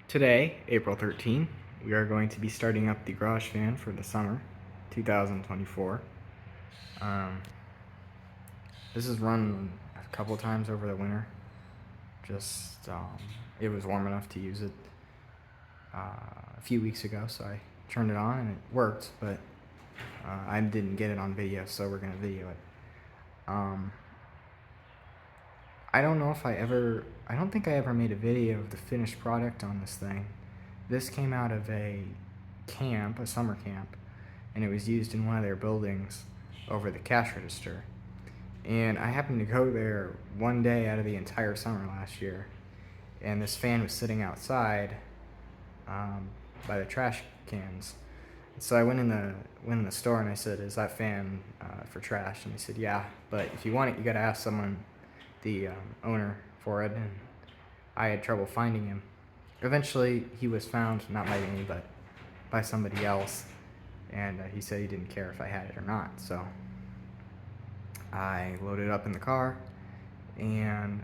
Today, April 13, we are going to be starting up the garage fan for the summer 2024. Um, this is run a couple times over the winter. It was warm enough to use it a few weeks ago, so I turned it on and it worked, but I didn't get it on video, so we're going to video it. I don't think I ever made a video of the finished product on this thing. This came out of a summer camp, and it was used in one of their buildings over the cash register. And I happened to go there one day out of the entire summer last year, and this fan was sitting outside by the trash cans. So I went in the store and I said, "Is that fan for trash?" And they said, "Yeah, but if you want it, you got to ask the owner for it." And I had trouble finding him. Eventually, he was found, not by me, but by somebody else, and he said he didn't care if I had it or not. So I loaded it up in the car, and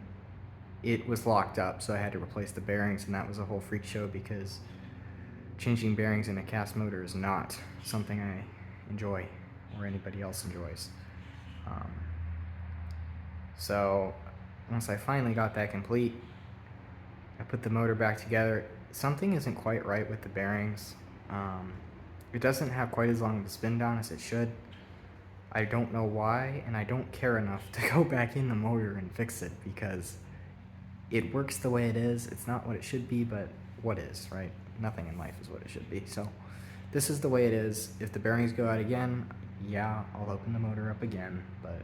it was locked up, so I had to replace the bearings, and that was a whole freak show because changing bearings in a cast motor is not something I enjoy or anybody else enjoys. So once I finally got that complete, I put the motor back together. Something isn't quite right with the bearings. It doesn't have quite as long of a spin down as it should. I don't know why, and I don't care enough to go back in the motor and fix it because it works the way it is. It's not what it should be, but what is, right? Nothing in life is what it should be. So this is the way it is. If the bearings go out again, yeah, I'll open the motor up again, but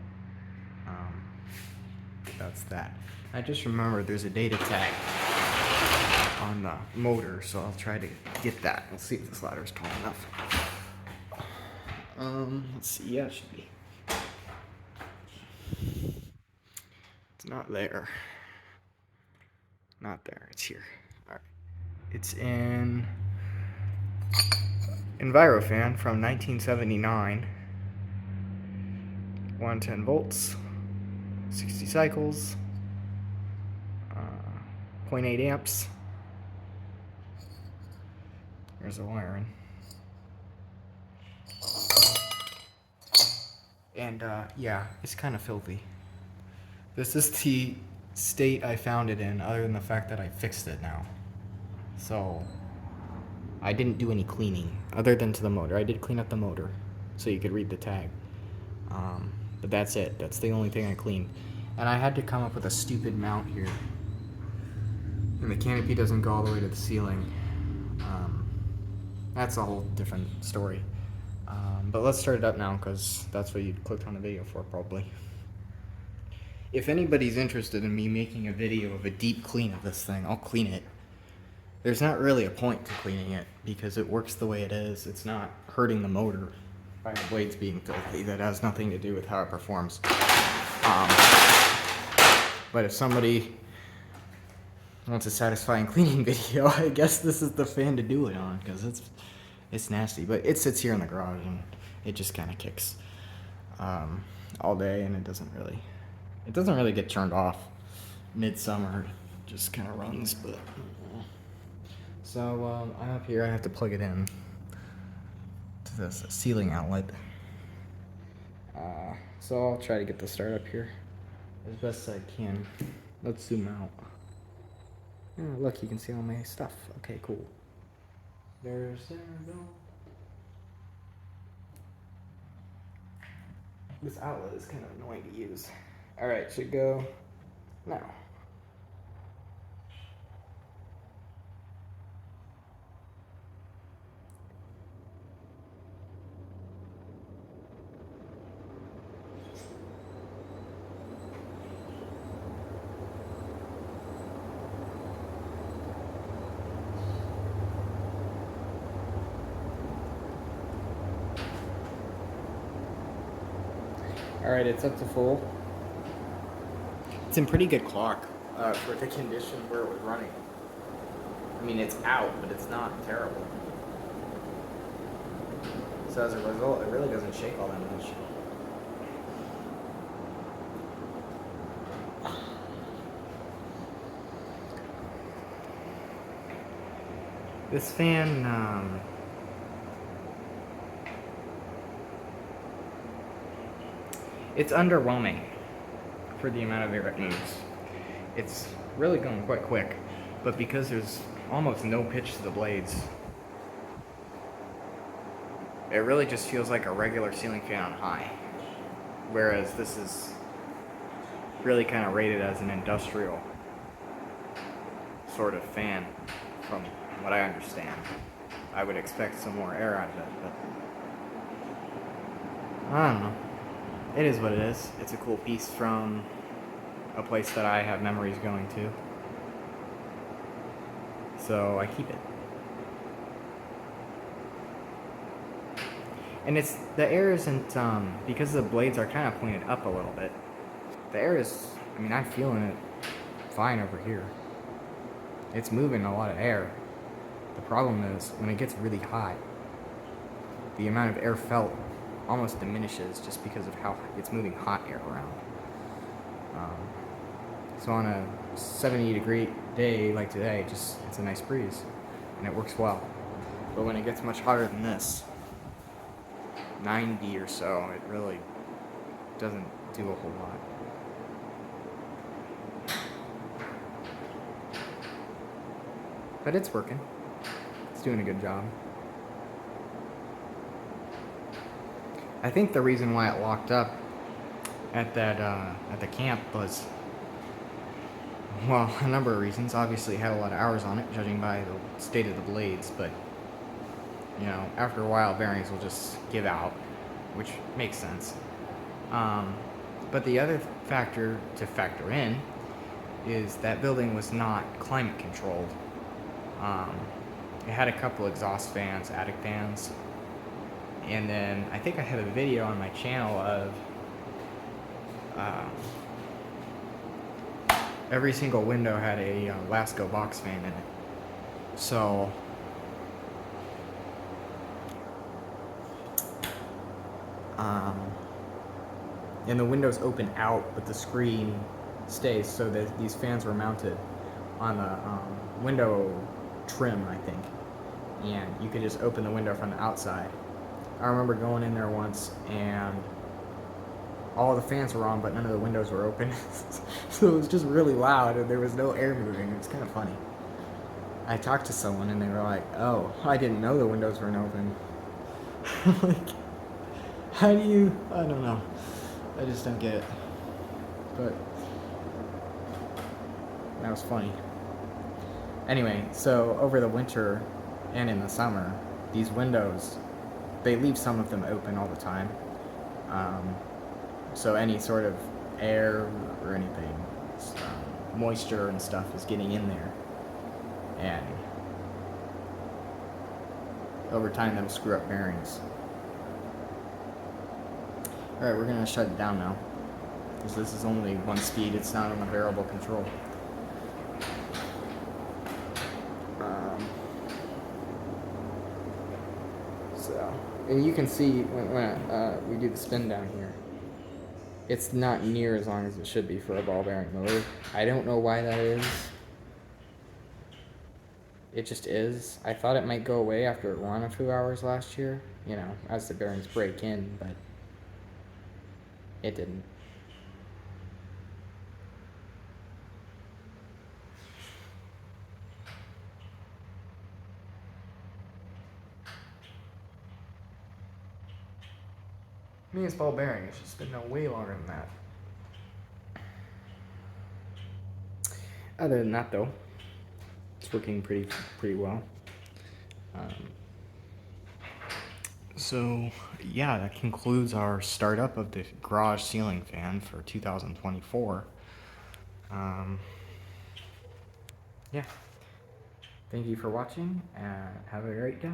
that's that. I just remembered there's a data tag on the motor, so I'll try to get that. Let's see if this ladder is tall enough. Let's see. Yeah, it should be. It's not there. Not there. It's here. All right. It's in Envirofan from 1979. 110 volts, 60 cycles, 0.8 amps. There's the wiring. And yeah, it's kind of filthy. This is the state I found it in, other than the fact that I fixed it now. So I didn't do any cleaning other than to the motor. I did clean up the motor so you could read the tag. But that's it. That's the only thing I cleaned. And I had to come up with a stupid mount here. And the canopy doesn't go all the way to the ceiling. That's a whole different story. But let's start it up now because that's what you clicked on the video for probably. If anybody's interested in me making a video of a deep clean of this thing, I'll clean it. There's not really a point to cleaning it because it works the way it is. It's not hurting the motor by the blades being filthy. That has nothing to do with how it performs. But if somebody wants a satisfying cleaning video, I guess this is the fan to do it on because it's nasty. But it sits here in the garage and it just kind of kicks all day, and it doesn't really get turned off midsummer. It just kind of runs. But so I'm up here. I have to plug it in to this ceiling outlet. So I'll try to get the start up here as best as I can. Let's zoom out. Oh, look, you can see all my stuff. Okay, cool. There we go. This outlet is kind of annoying to use. Alright, should go now. Alright, it's up to full. It's in pretty good clock for the condition where it was running. I mean, it's out, but it's not terrible. So as a result, it really doesn't shake all that much. This fan, it's underwhelming for the amount of air it moves. It's really going quite quick, but because there's almost no pitch to the blades, it really just feels like a regular ceiling fan on high. Whereas this is really kind of rated as an industrial sort of fan, from what I understand. I would expect some more air out of it, but I don't know. It is what it is. It's a cool piece from a place that I have memories going to, so I keep it. And it's, the air isn't, because the blades are kind of pointed up a little bit, the air is, I mean, I'm feeling it fine over here. It's moving a lot of air. The problem is, when it gets really hot, the amount of air felt almost diminishes just because of how it's moving hot air around. So on a 70-degree day like today, it's a nice breeze, and it works well. But when it gets much hotter than this, 90 or so, it really doesn't do a whole lot. But it's working. It's doing a good job. I think the reason why it locked up at that at the camp was, well, a number of reasons. Obviously, it had a lot of hours on it, judging by the state of the blades. But you know, after a while, bearings will just give out, which makes sense. But the other factor to factor in is that building was not climate controlled. It had a couple exhaust fans, attic fans, and then I think I have a video on my channel of every single window had a Lasco box fan in it. So and the windows open out, but the screen stays, so that these fans were mounted on the window trim, I think, and you could just open the window from the outside. I remember going in there once, and all the fans were on, but none of the windows were open. So it was just really loud, and there was no air moving. It was kind of funny. I talked to someone, and they were like, "Oh, I didn't know the windows weren't open." Like, how do you? I don't know. I just don't get it. But that was funny. Anyway, so over the winter and in the summer, these windows, they leave some of them open all the time. So any sort of air or anything, moisture and stuff is getting in there. And over time, that'll screw up bearings. Alright, we're going to shut it down now, because this is only one speed. It's not on a variable control. And you can see when we do the spin down here, it's not near as long as it should be for a ball bearing motor. I don't know why that is. It just is. I thought it might go away after it ran a few hours last year, you know, as the bearings break in, but it didn't. I mean, it's ball bearing. It should spin no way longer than that. Other than that, though, it's working pretty well. So yeah, that concludes our startup of the garage ceiling fan for 2024. Yeah. Thank you for watching, and have a great day.